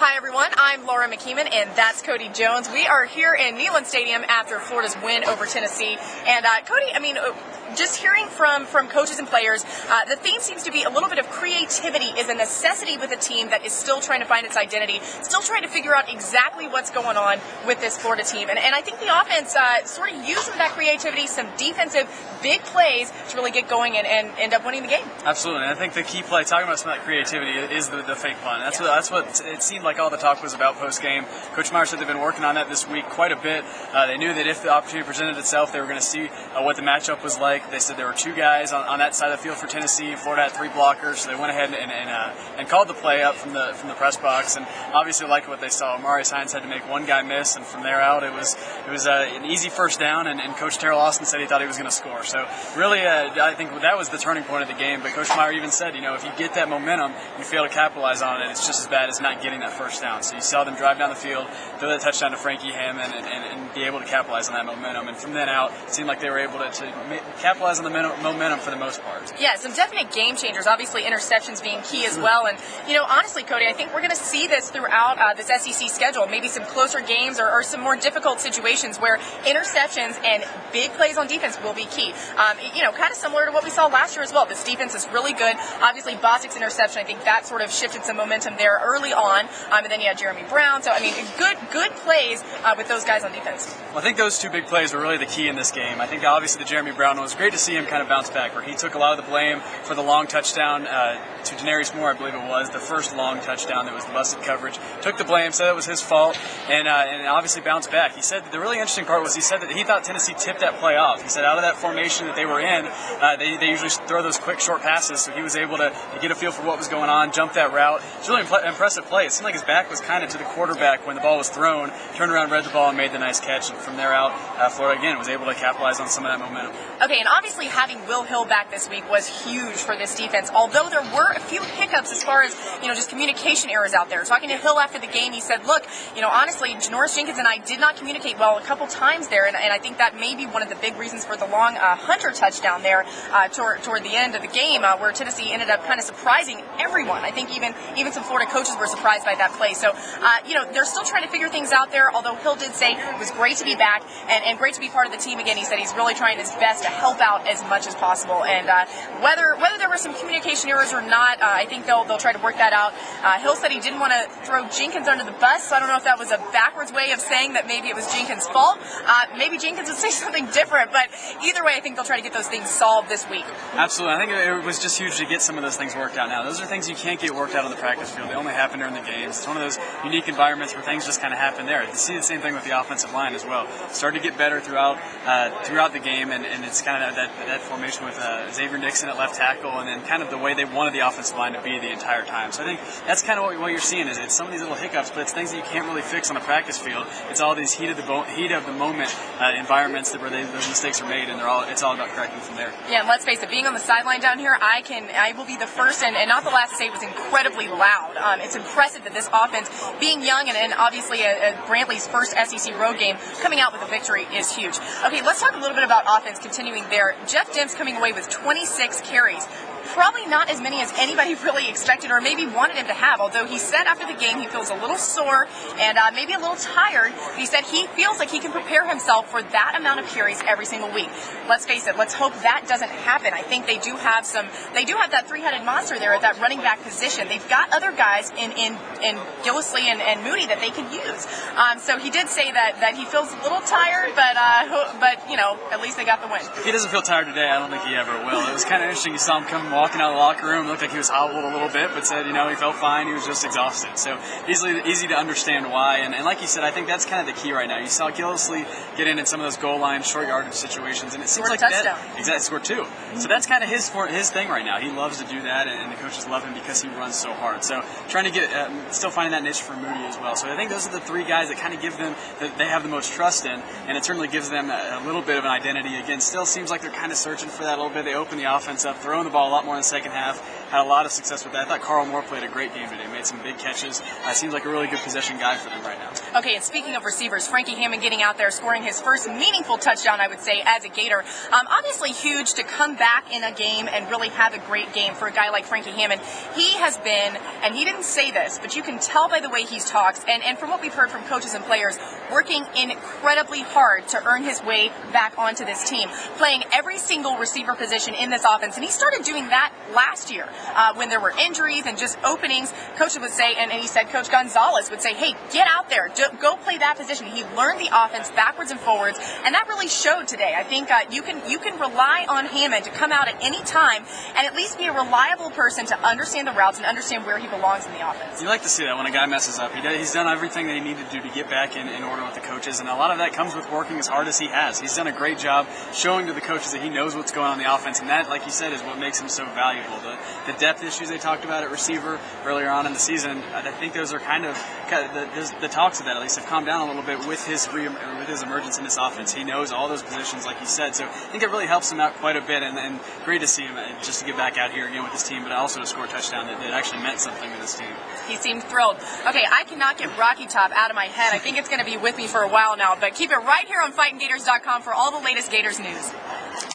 Hi everyone, I'm Laura McKeeman and that's Cody Jones. We are here in Neyland Stadium after Florida's win over Tennessee. And Cody, just hearing from coaches and players, the theme seems to be a little bit of creativity is a necessity with a team that is still trying to find its identity, still trying to figure out exactly what's going on with this Florida team. And I think the offense sort of used some of that creativity, some defensive big plays to really get going and end up winning the game. Absolutely. And I think the key play, talking about some of that creativity, is the fake punt. That's what it seemed like all the talk was about post-game. Coach Meyer said they've been working on that this week quite a bit. They knew that if the opportunity presented itself, they were going to see what the matchup was like. They said there were two guys on that side of the field for Tennessee. Florida had three blockers, so they went ahead and called the play up from the press box, and obviously liked what they saw. Amari Sines had to make one guy miss, and from there out, it was an easy first down, and Coach Terrell Austin said he thought he was going to score. So really, I think that was the turning point of the game. But Coach Meyer even said, if you get that momentum, you fail to capitalize on it, it's just as bad as not getting that first down. So you saw them drive down the field, throw that touchdown to Frankie Hammond, and be able to capitalize on that momentum. And from then out, it seemed like they were able to capitalize on the momentum for the most part. Yeah, some definite game changers. Obviously, interceptions being key as well. And, honestly, Cody, I think we're going to see this throughout this SEC schedule. Maybe some closer games or some more difficult situations where interceptions and big plays on defense will be key. Kind of similar to what we saw last year as well. This defense is really good. Obviously, Bostic's interception, I think that sort of shifted some momentum there early on. And then you had Jeremy Brown. So, good plays with those guys on defense. Well, I think those two big plays were really the key in this game. I think obviously the Jeremy Brown one was great to see him kind of bounce back, where he took a lot of the blame for the long touchdown to Denarius Moore, I believe it was, the first long touchdown that was the busted coverage. Took the blame, said it was his fault, and obviously bounced back. He said the really interesting part was he said that he thought Tennessee tipped that play off. He said out of that formation that they were in, they usually throw those quick, short passes, so he was able to get a feel for what was going on, jump that route. It's really impressive play. It seemed like his back was kind of to the quarterback when the ball was thrown, turned around, read the ball, and made the nice catch. And from there out, Florida, again, was able to capitalize on some of that momentum. Okay, and obviously having Will Hill back this week was huge for this defense, although there were a few hiccups as far as, just communication errors out there. Talking to Hill after the game, he said, look, honestly, Janoris Jenkins and I did not communicate well a couple times there, and I think that may be one of the big reasons for the long Hunter touchdown there toward the end of the game, where Tennessee ended up kind of surprising everyone. I think even some Florida coaches were surprised by that play. So, they're still trying to figure things out there, although Hill did say it was great to be back and great to be part of the team again. He said he's really trying his best to help out as much as possible. And whether there were some communication errors or not, I think they'll try to work that out. Hill said he didn't want to throw Jenkins under the bus, so I don't know if that was a backwards way of saying that maybe it was Jenkins' fault. Maybe Jenkins would say something different, but either way, I think they'll try to get those things solved this week. Absolutely. I think it was just huge to get some of those things worked out now. Those are things you can't get worked out on the practice field. They only happen during the games. It's one of those unique environments where things just kind of happen there. You see the same thing with the offensive line as well. Started to get better throughout the game, and it's kind of that formation with Xavier Nixon at left tackle, and then kind of the way they wanted the offensive line to be the entire time. So I think that's kind of what you're seeing is it's some of these little hiccups, but it's things that you can't really fix on the practice field. It's all these heat of the moment environments where those mistakes are made, and it's all about correcting from there. Yeah, and let's face it, being on the sideline down here, I will be the first and not the last to say it was incredibly loud. It's impressive that this offense, being young and obviously Brantley's first SEC road game, coming out with a victory is huge. Okay, let's talk a little bit about offense continuing there. Jeff Demps coming away with 26 carries. Probably not as many as anybody really expected or maybe wanted him to have, although he said after the game he feels a little sore and maybe a little tired. He said he feels like he can prepare himself for that amount of carries every single week. Let's face it, let's hope that doesn't happen. I think they do have that three-headed monster there at that running back position. They've got other guys in Gillislee and Moody that they can use. So he did say that he feels a little tired, but at least they got the win. He doesn't feel tired today. I don't think he ever will. It was kind of interesting. You saw him walking out of the locker room. It looked like he was hobbled a little bit, but said, he felt fine. He was just exhausted. So easy to understand why. And like you said, I think that's kind of the key right now. You saw Gillislee get in some of those goal line, short yardage situations, and it seems like that exactly scored two. So that's kind of his thing right now. He loves to do that, and the coaches love him because he runs so hard. So trying to get still finding that niche for Moody as well. So I think those are the three guys that kind of give them that they have the most trust in, and it certainly gives them a little bit of an identity. Again, still seems like they're kind of searching for that a little bit. They open the offense up, throwing the ball a lot lot more in the second half. Had a lot of success with that. I thought Carl Moore played a great game today. Made some big catches. Seems like a really good possession guy for them right now. Okay, and speaking of receivers, Frankie Hammond getting out there, scoring his first meaningful touchdown, I would say, as a Gator. Obviously huge to come back in a game and really have a great game for a guy like Frankie Hammond. He has been, and he didn't say this, but you can tell by the way he talks, and from what we've heard from coaches and players, working incredibly hard to earn his way back onto this team, playing every single receiver position in this offense. And he started doing that last year when there were injuries and just openings. Coaches would say, and he said, Coach Gonzalez would say, hey, get out there, go play that position. He learned the offense backwards and forwards, and that really showed today. I think you can rely on Hammond to come out at any time and at least be a reliable person to understand the routes and understand where he belongs in the offense. You like to see that when a guy messes up. He's done everything that he needed to do to get back in order with the coaches, and a lot of that comes with working as hard as he has. He's done a great job showing to the coaches that he knows what's going on in the offense, and that, like you said, is what makes him so valuable. The depth issues they talked about at receiver earlier on in the season, I think those are kind of the talks of that, at least, have calmed down a little bit with his emergence in this offense. He knows all those positions, like you said, so I think it really helps him out quite a bit, and great to see him just to get back out here again with his team, but also to score a touchdown that actually meant something to this team. He seemed thrilled. Okay, I cannot get Rocky Top out of my head. I think it's going to be with me for a while now, but keep it right here on FightingGators.com for all the latest Gators news.